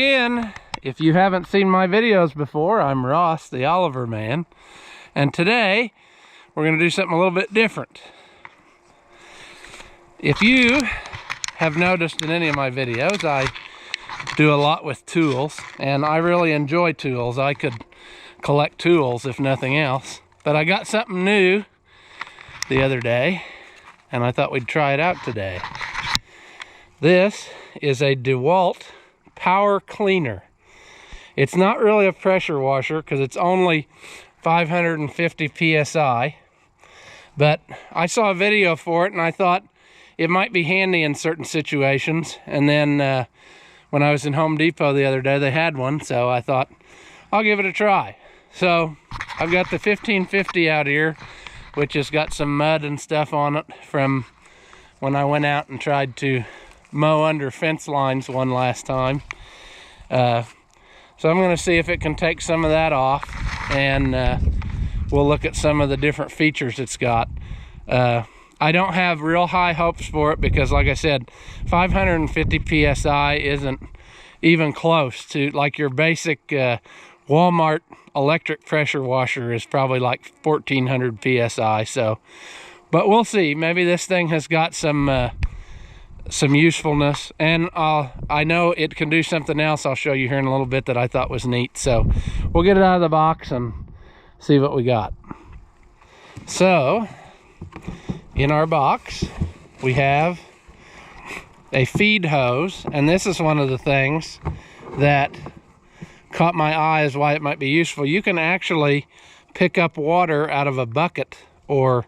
again. If you haven't seen my videos before, I'm Ross, the Oliver Man. And today, we're gonna do something a little bit different. If you have noticed in any of my videos, I do a lot with tools, and I really enjoy tools. I could collect tools if nothing else. But I got something new the other day, and I thought we'd try it out today. This is a Dewalt power cleaner. It's not really a pressure washer because it's only 550 psi, but I saw a video for it and I thought it might be handy in certain situations. And then when I was in Home Depot the other day, they had one, so I thought I'll give it a try. So I've got the 1550 out here, which has got some mud and stuff on it from when I went out and tried to mow under fence lines one last time. So I'm going to see if it can take some of that off, and we'll look at some of the different features it's got. I don't have real high hopes for it because, like I said, 550 psi isn't even close to, like, your basic Walmart electric pressure washer is probably like 1400 psi. So, but we'll see. Maybe this thing has got some usefulness, and I know it can do something else I'll show you here in a little bit that I thought was neat. So we'll get it out of the box and see what we got. So in our box we have a feed hose, and this is one of the things that caught my eye as why it might be useful. You can actually pick up water out of a bucket, or,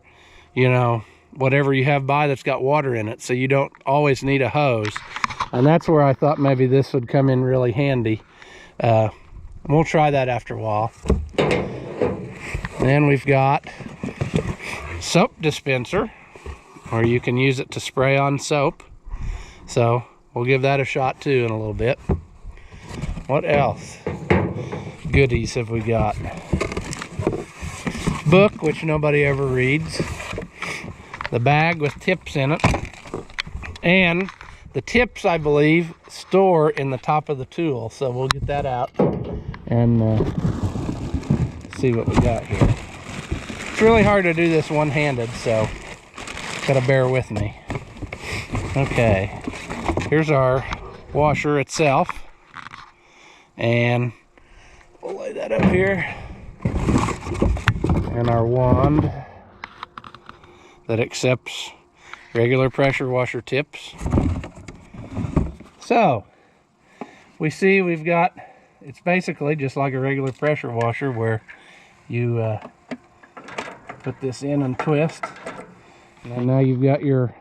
you know, whatever you have by that's got water in it, so you don't always need a hose. And that's where I thought maybe this would come in really handy. We'll try that after a while. Then we've got soap dispenser, or you can use it to spray on soap. So we'll give that a shot too in a little bit. What else goodies have we got? Book, which nobody ever reads. The bag with tips in it, and the tips, I believe, store in the top of the tool. So we'll get that out and see what we got here. It's really hard to do this one-handed, so gotta bear with me. Okay, here's our washer itself, and we'll lay that up here, and our wand that accepts regular pressure washer tips. So we see we've got, it's basically just like a regular pressure washer where you put this in and twist, and now you've got your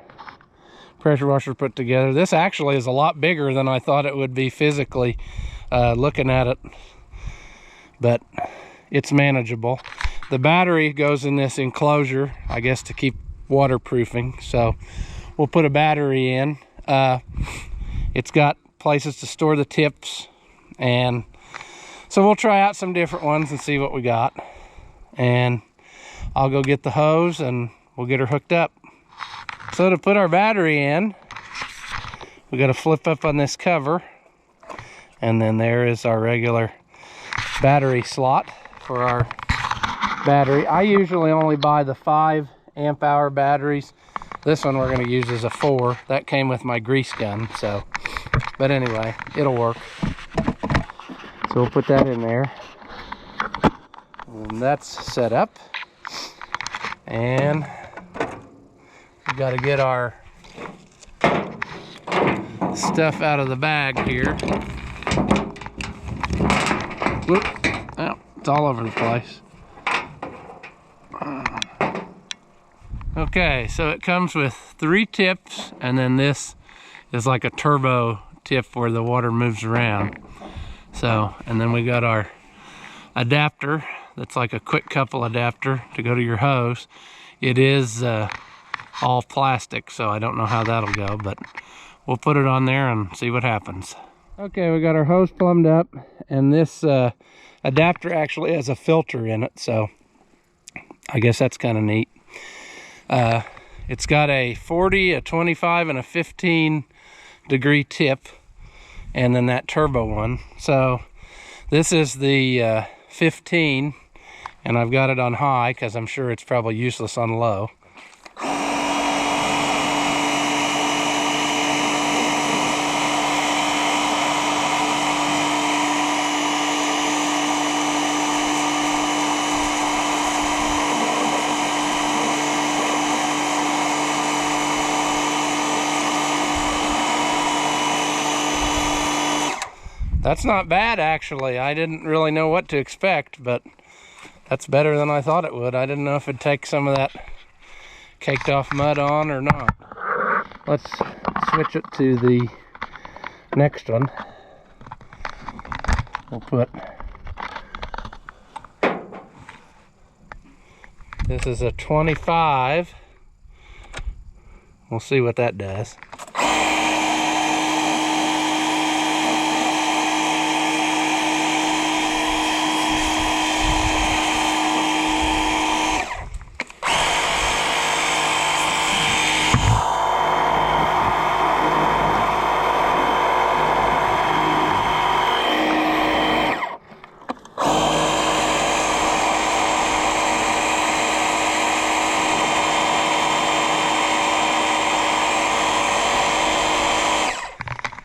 pressure washer put together. This actually is a lot bigger than I thought it would be physically looking at it, but it's manageable. The battery goes in this enclosure, I guess, to keep waterproofing, so we'll put a battery in. It's got places to store the tips, and so we'll try out some different ones and see what we got. And I'll go get the hose and we'll get her hooked up. So to put our battery in, we got to flip up on this cover, and then there is our regular battery slot for our battery. I usually only buy the 5 amp hour batteries. This one we're going to use as a 4. That came with my grease gun, so, but anyway, it'll work. So we'll put that in there, and that's set up. And we've got to get our stuff out of the bag here. Whoop. Oh, it's all over the place. Okay, so it comes with 3 tips, and then this is like a turbo tip where the water moves around. So, and then we got our adapter that's like a quick couple adapter to go to your hose. It is all plastic, so I don't know how that'll go, but we'll put it on there and see what happens. Okay, we got our hose plumbed up, and this adapter actually has a filter in it, so I guess that's kind of neat. It's got a 40, a 25, and a 15 degree tip, and then that turbo one. So this is the 15, and I've got it on high because I'm sure it's probably useless on low. That's not bad, actually. I didn't really know what to expect, but that's better than I thought it would. I didn't know if it'd take some of that caked off mud on or not. Let's switch it to the next one. We'll put, this is a 25. We'll see what that does.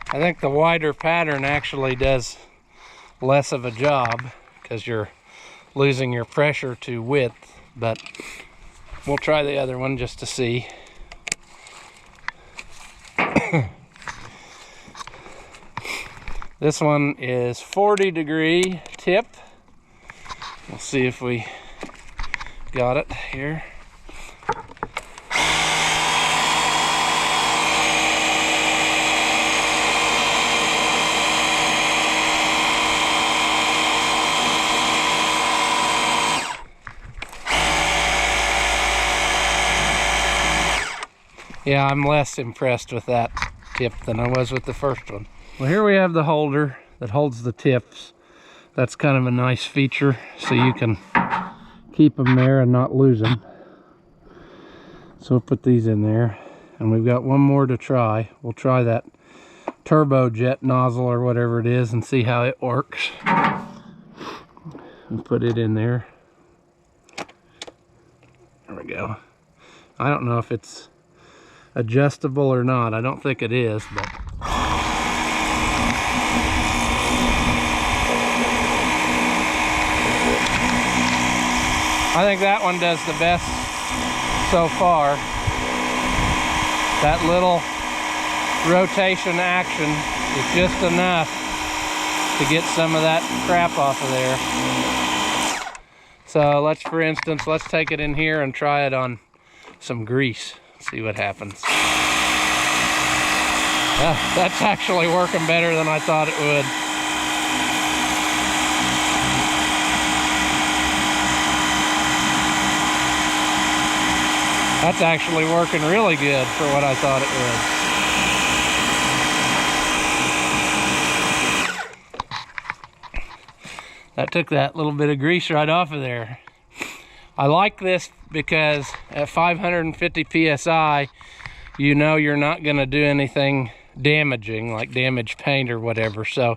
I think the wider pattern actually does less of a job because you're losing your pressure to width, but we'll try the other one just to see. This one is 40-degree tip. We'll see if we got it here. Yeah, I'm less impressed with that tip than I was with the first one. Well, here we have the holder that holds the tips. That's kind of a nice feature, so you can keep them there and not lose them. So we'll put these in there, and we've got one more to try. We'll try that turbo jet nozzle or whatever it is and see how it works. And put it in there. There we go. I don't know if it's adjustable or not. I don't think it is, but I think that one does the best so far. That little rotation action is just enough to get some of that crap off of there. So let's, for instance, let's take it in here and try it on some grease. See what happens. That's actually working better than I thought it would. That's actually working really good for what I thought it would. That took that little bit of grease right off of there. I like this because at 550 psi, you know you're not going to do anything damaging, like damaged paint or whatever, so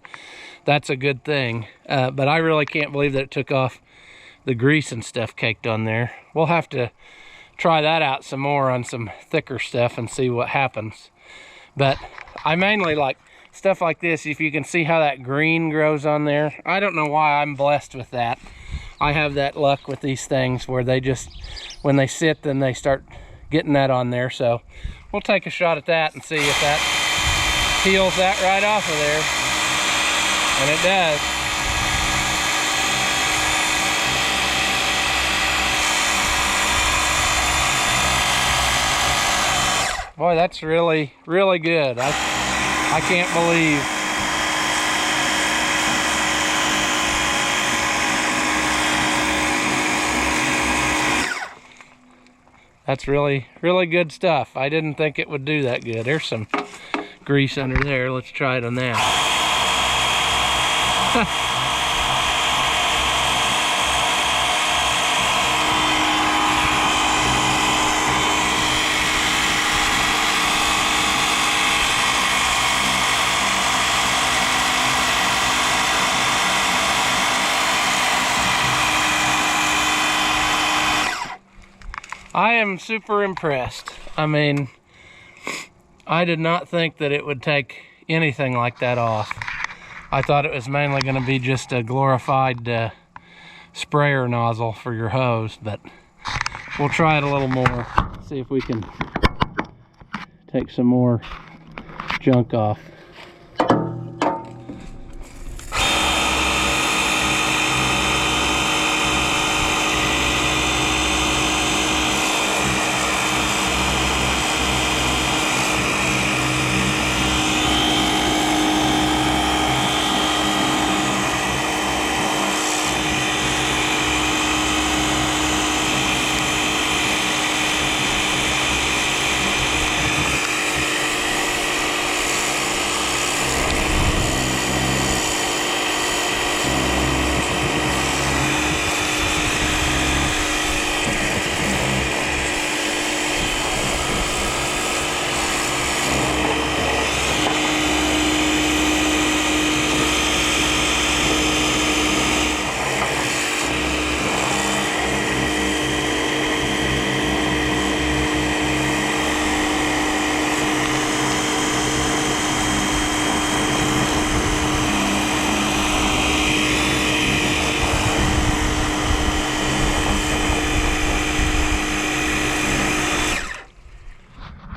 that's a good thing. But I really can't believe that it took off the grease and stuff caked on there. We'll have to try that out some more on some thicker stuff and see what happens. But I mainly like stuff like this. If you can see how that green grows on there, I don't know why I'm blessed with that. I have that luck with these things where they just, when they sit, then they start getting that on there. So we'll take a shot at that and see if that peels that right off of there. And it does. Boy, that's really, really good. I can't believe. That's really, really good stuff. I didn't think it would do that good. There's some grease under there. Let's try it on that. I am super impressed. I mean, I did not think that it would take anything like that off. I thought it was mainly going to be just a glorified sprayer nozzle for your hose, but we'll try it a little more, see if we can take some more junk off.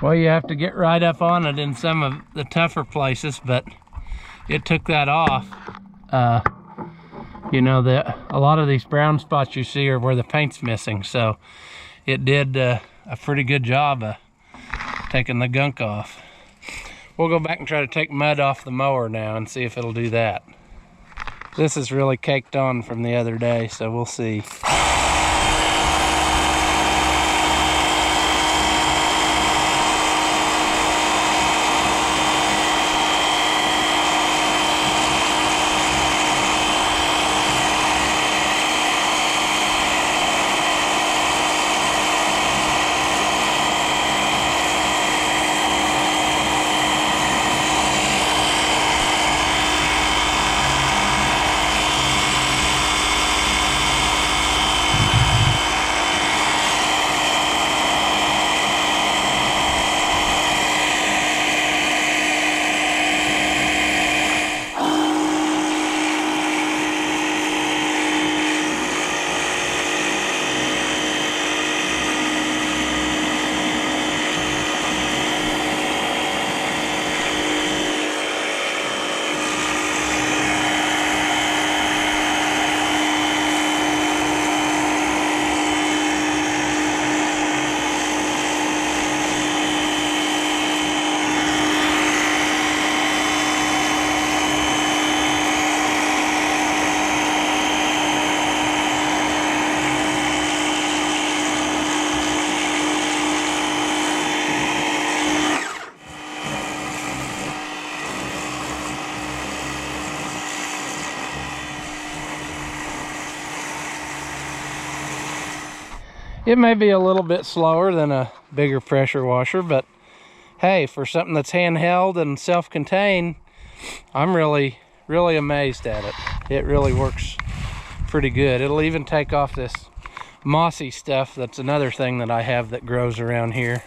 Well, you have to get right up on it in some of the tougher places, but it took that off. You know, a lot of these brown spots you see are where the paint's missing, so it did a pretty good job of taking the gunk off. We'll go back and try to take mud off the mower now and see if it'll do that. This is really caked on from the other day, so we'll see. It may be a little bit slower than a bigger pressure washer, but hey, for something that's handheld and self-contained, I'm really amazed at it. It really works pretty good. It'll even take off this mossy stuff. That's another thing that I have that grows around here.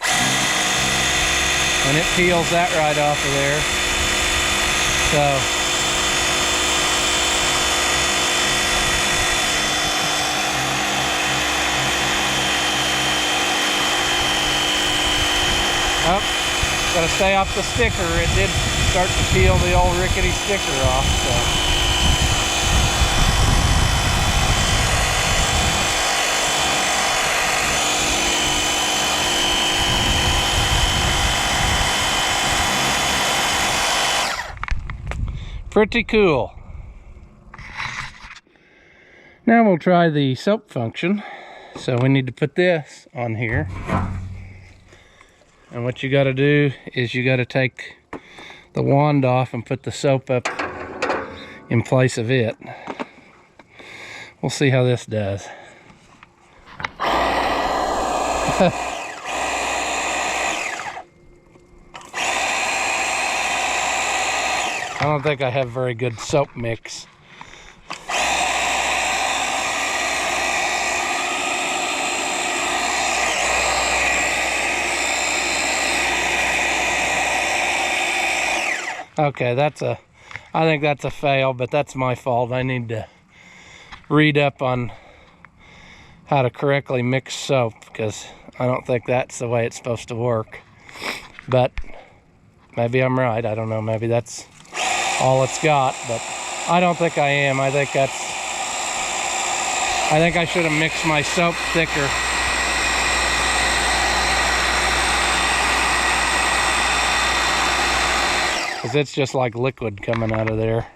And it peels that right off of there. So oh, gotta stay off the sticker. It did start to peel the old rickety sticker off, so. Pretty cool. Now we'll try the soap function. So we need to put this on here. And what you got to do is you got to take the wand off and put the soap up in place of it. We'll see how this does. I don't think I have very good soap mix. Okay, I think that's a fail, but that's my fault. I need to read up on how to correctly mix soap, because I don't think that's the way it's supposed to work. But maybe I'm right. I don't know. Maybe that's all it's got, but I don't think I am. I think I should have mixed my soap thicker. Because it's just like liquid coming out of there.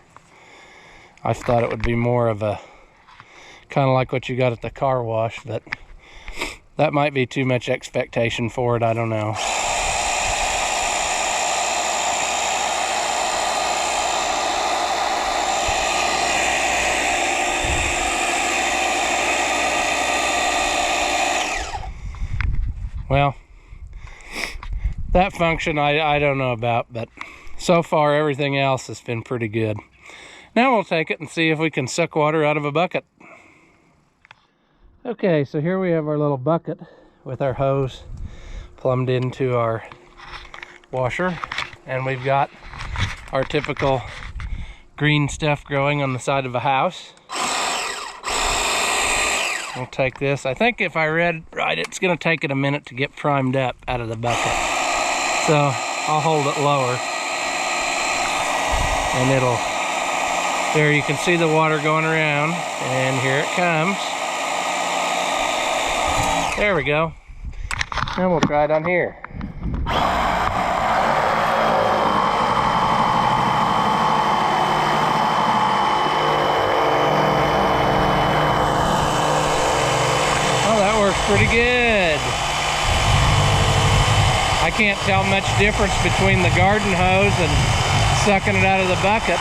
I thought it would be more of a, kind of like what you got at the car wash, but that might be too much expectation for it. I don't know. Well, that function I don't know about, but so far everything else has been pretty good. Now we'll take it and see if we can suck water out of a bucket. Okay, so here we have our little bucket with our hose plumbed into our washer, and we've got our typical green stuff growing on the side of a house. We'll take this. I think if I read right, it's going to take it a minute to get primed up out of the bucket. So I'll hold it lower, and there you can see the water going around, and here it comes. There we go. Now we'll try it on here. Pretty good. I can't tell much difference between the garden hose and sucking it out of the bucket.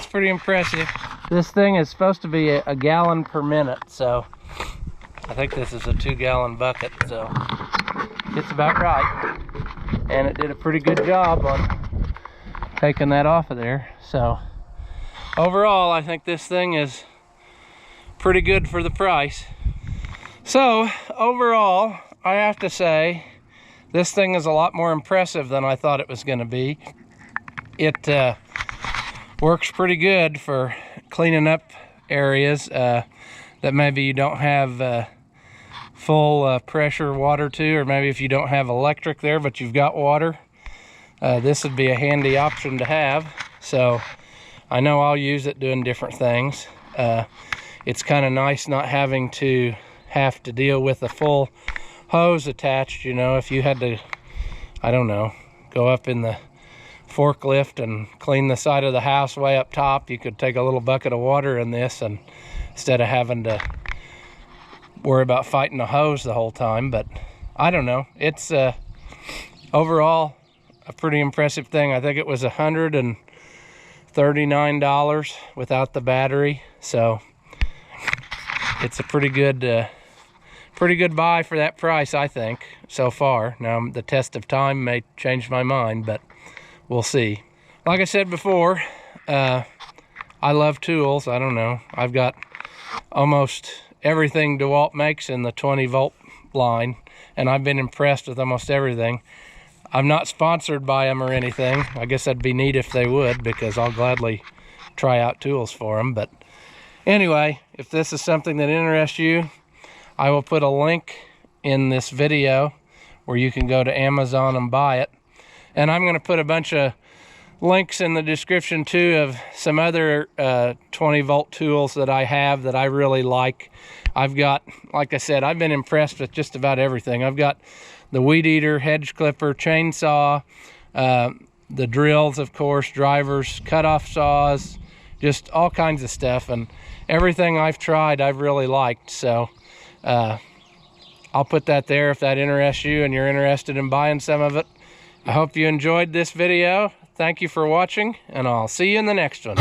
Pretty impressive. This thing is supposed to be a gallon per minute, so I think this is a 2-gallon bucket, so it's about right. And it did a pretty good job on taking that off of there. So overall, I think this thing is pretty good for the price. So overall, I have to say this thing is a lot more impressive than I thought it was going to be. It works pretty good for cleaning up areas that maybe you don't have full pressure water to, or maybe if you don't have electric there but you've got water, this would be a handy option to have. So I know I'll use it doing different things. It's kind of nice not having to deal with a full hose attached. You know, if you had to, I don't know, go up in the forklift and clean the side of the house way up top, you could take a little bucket of water in this, and instead of having to worry about fighting a hose the whole time. But I don't know, it's overall a pretty impressive thing. I think it was $139 without the battery, so it's a pretty good buy for that price, I think, so far. Now the test of time may change my mind, but we'll see. Like I said before, I love tools. I don't know, I've got almost everything Dewalt makes in the 20-volt line, and I've been impressed with almost everything. I'm not sponsored by them or anything. I guess that'd be neat if they would, because I'll gladly try out tools for them. But anyway, if this is something that interests you, I will put a link in this video where you can go to Amazon and buy it. And I'm going to put a bunch of links in the description too of some other 20-volt tools that I have that I really like. I've got, like I said, I've been impressed with just about everything. I've got the weed eater, hedge clipper, chainsaw, the drills, of course, drivers, cut-off saws, just all kinds of stuff. And everything I've tried, I've really liked. So I'll put that there if that interests you and you're interested in buying some of it. I hope you enjoyed this video. Thank you for watching, and I'll see you in the next one.